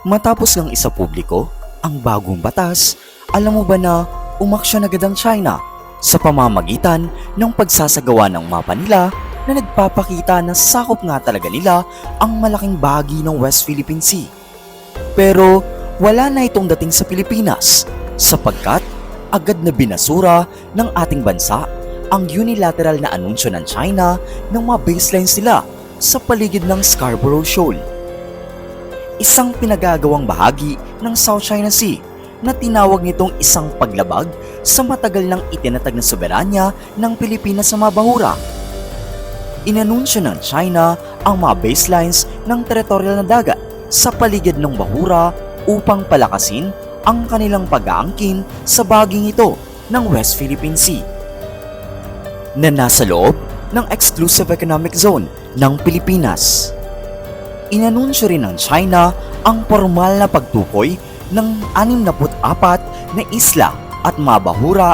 Matapos ngang isa publiko ang bagong batas, alam mo ba na umaksyon agad ang China sa pamamagitan ng pagsasagawa ng mapa nila na nagpapakita na sakop nga talaga nila ang malaking bahagi ng West Philippine Sea. Pero wala na itong dating sa Pilipinas sapagkat agad na binasura ng ating bansa ang unilateral na anunsyo ng China ng mga baselines nila sa paligid ng Scarborough Shoal. Isang pinagagawang bahagi ng South China Sea na tinawag nitong isang paglabag sa matagal nang itinatag na soberanya ng Pilipinas sa mga bahura. Inanunsyo ng China ang mga baselines ng teritorial na dagat sa paligid ng bahura upang palakasin ang kanilang pag-aangkin sa bahaging ito ng West Philippine Sea na nasa loob ng Exclusive Economic Zone ng Pilipinas. Inanunsyo rin ng China ang formal na pagtukoy ng 64 na isla at mga bahura.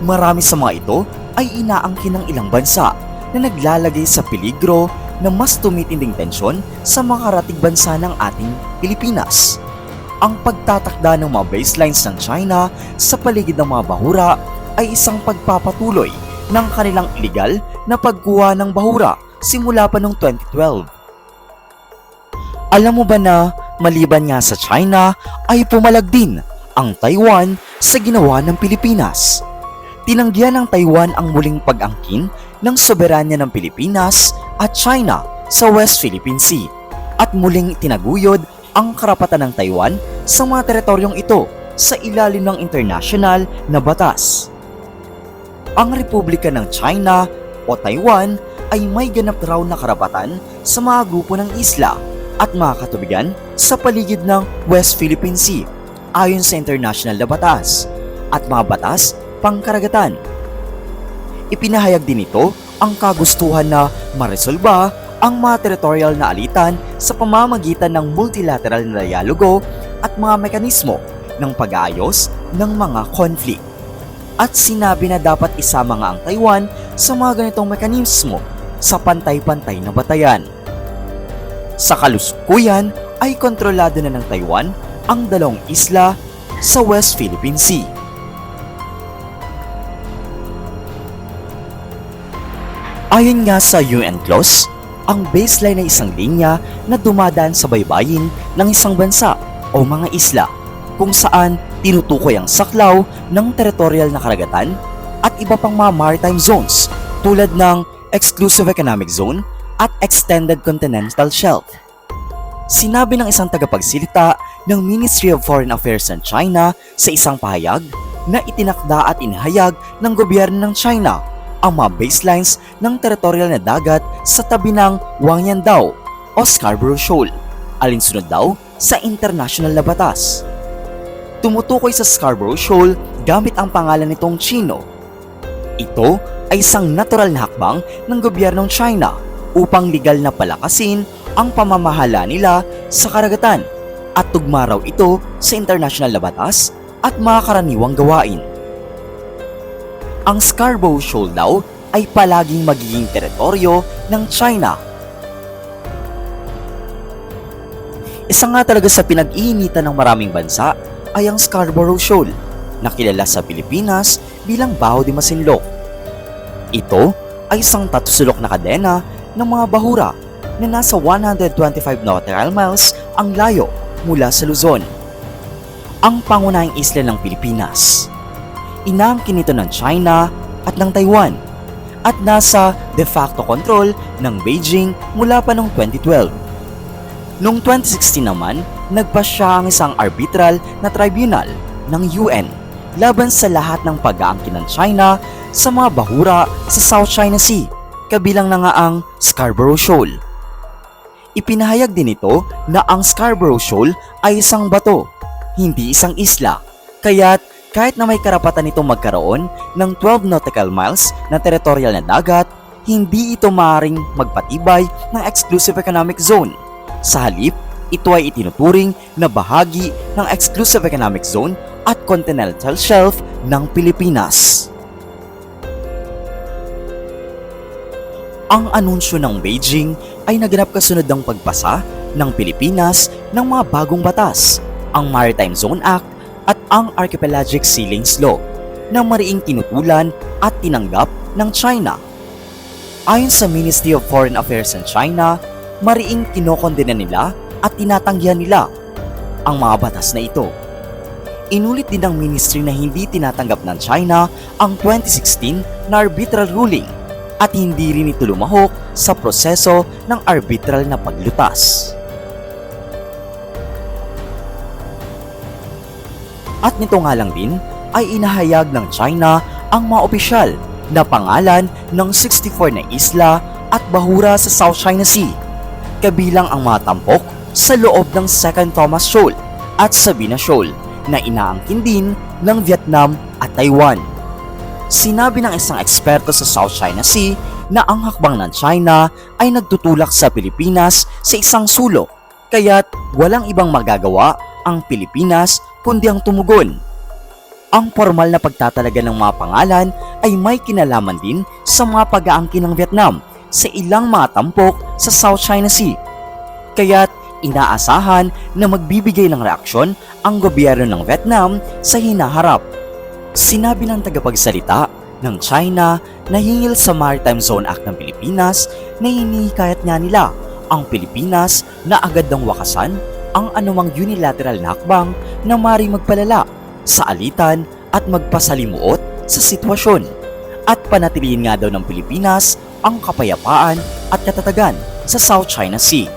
Marami sa mga ito ay inaangkin ng ilang bansa na naglalagay sa peligro na mas tumitinding tensyon sa mga karatig bansa ng ating Pilipinas. Ang pagtatakda ng mga baselines ng China sa paligid ng mga bahura ay isang pagpapatuloy ng kanilang illegal na pagkuha ng bahura simula pa noong 2012. Alam mo ba na maliban nga sa China ay pumalag din ang Taiwan sa ginawa ng Pilipinas? Tinanggihan ng Taiwan ang muling pag-angkin ng soberanya ng Pilipinas at China sa West Philippine Sea at muling tinaguyod ang karapatan ng Taiwan sa mga teritoryong ito sa ilalim ng international na batas. Ang Republika ng China o Taiwan ay may ganap raw na karapatan sa mga grupo ng isla at mga katubigan sa paligid ng West Philippine Sea ayon sa international na batas at mga batas pangkaragatan. Ipinahayag din ito ang kagustuhan na maresolba ang mga territorial na alitan sa pamamagitan ng multilateral na dialogo at mga mekanismo ng pag-aayos ng mga conflict. At sinabi na dapat isama nga ang Taiwan sa mga ganitong mekanismo sa pantay-pantay na batayan. Sa kalusukuyan ay kontrolado na ng Taiwan ang 2 isla sa West Philippine Sea. Ayon nga sa UN clause, ang baseline ay isang linya na dumadaan sa baybayin ng isang bansa o mga isla kung saan tinutukoy ang saklaw ng territorial na karagatan at iba pang mga maritime zones tulad ng Exclusive Economic Zone at Extended Continental Shelf. Sinabi ng isang tagapagsalita ng Ministry of Foreign Affairs ng China sa isang pahayag na itinakda at inihayag ng gobyerno ng China ang mga baselines ng territorial na dagat sa tabi ng Wangyandao o Scarborough Shoal, alinsunod daw sa international na batas. Tumutukoy sa Scarborough Shoal gamit ang pangalan nitong Chino. Ito ay isang natural na hakbang ng gobyernong China upang legal na palakasin ang pamamahala nila sa karagatan at tugma raw ito sa international na batas at mga karaniwang gawain. Ang Scarborough Shoal daw ay palaging magiging teritoryo ng China. Isa nga talaga sa pinag-iinitan ng maraming bansa ay ang Scarborough Shoal na kilala sa Pilipinas bilang Baho de Masinloc. Ito ay isang tatusulok na kadena ng mga bahura na nasa 125 nautical miles ang layo mula sa Luzon, ang pangunahing isla ng Pilipinas. Inaangkin ito ng China at ng Taiwan at nasa de facto control ng Beijing mula pa noong 2012. Noong 2016 naman, nagpasya ang isang arbitral na tribunal ng UN laban sa lahat ng pag-aangkin ng China sa mga bahura sa South China Sea, kabilang na nga ang Scarborough Shoal. Ipinahayag din ito na ang Scarborough Shoal ay isang bato, hindi isang isla, kaya't kahit na may karapatan itong magkaroon ng 12 nautical miles na territorial na dagat, hindi ito maaaring magpatibay ng Exclusive Economic Zone. Sa halip, ito ay itinuturing na bahagi ng Exclusive Economic Zone at Continental Shelf ng Pilipinas. Ang anunsyo ng Beijing ay naganap kasunod ng pagpasa ng Pilipinas ng mga bagong batas, ang Maritime Zone Act at ang Archipelagic Sea Lanes Law na mariing tinutulan at tinanggap ng China. Ayon sa Ministry of Foreign Affairs ng China, mariing kinokondena nila at tinatanggihan nila ang mga batas na ito. Inulit din ng ministry na hindi tinatanggap ng China ang 2016 na arbitral ruling at hindi rin ito lumahok sa proseso ng arbitral na paglutas. At nito nga lang din ay inahayag ng China ang mga opisyal na pangalan ng 64 na isla at bahura sa South China Sea, kabilang ang mga tampok sa loob ng Second Thomas Shoal at Sabina Shoal na inaangkin din ng Vietnam at Taiwan. Sinabi ng isang eksperto sa South China Sea na ang hakbang ng China ay nagtutulak sa Pilipinas sa isang sulok, kaya't walang ibang magagawa ang Pilipinas kundi ang tumugon. Ang formal na pagtatalaga ng mga pangalan ay may kinalaman din sa mga pag-aangkin ng Vietnam sa ilang mga tampok sa South China Sea. Kaya't inaasahan na magbibigay ng reaksyon ang gobyerno ng Vietnam sa hinaharap. Sinabi ng tagapagsalita ng China na hingil sa Maritime Zone Act ng Pilipinas na hinihikayat nga nila ang Pilipinas na agad ng wakasan ang anumang unilateral na hakbang na maaaring magpalala sa alitan at magpasalimuot sa sitwasyon at panatilihin nga daw ng Pilipinas ang kapayapaan at katatagan sa South China Sea.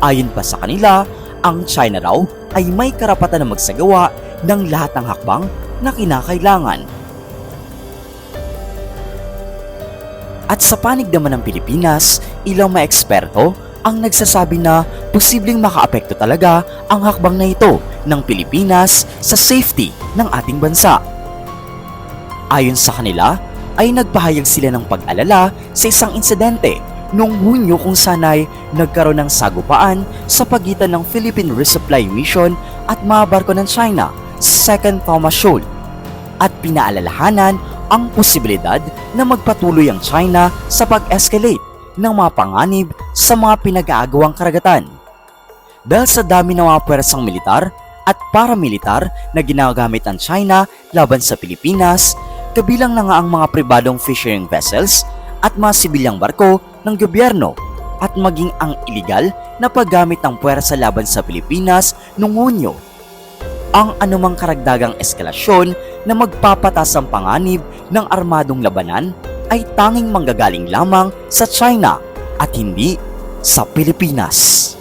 Ayon pa sa kanila, ang China raw ay may karapatan na magsagawa ng lahat ng hakbang na kinakailangan. At sa panig naman ng Pilipinas, ilang mga eksperto ang nagsasabi na posibleng makaapekto talaga ang hakbang na ito ng Pilipinas sa safety ng ating bansa. Ayon sa kanila, ay nagpahayag sila ng pag-alala sa isang insidente noong Hunyo kung sanay nagkaroon ng sagupaan sa pagitan ng Philippine Resupply Mission at mga barko ng China sa Second Thomas Shoal at pinaalalahanan ang posibilidad na magpatuloy ang China sa pag-escalate ng mga panganib sa mga pinag-aagawang karagatan. Dahil sa dami ng mga pwersang militar at paramilitar na ginagamit ng China laban sa Pilipinas, kabilang na nga ang mga pribadong fishing vessels at mga sibilyang barko ng gobyerno at maging ang iligal na paggamit ng puwersa laban sa Pilipinas noong Hunyo. Ang anumang karagdagang eskalasyon na magpapatas ang panganib ng armadong labanan ay tanging manggagaling lamang sa China at hindi sa Pilipinas.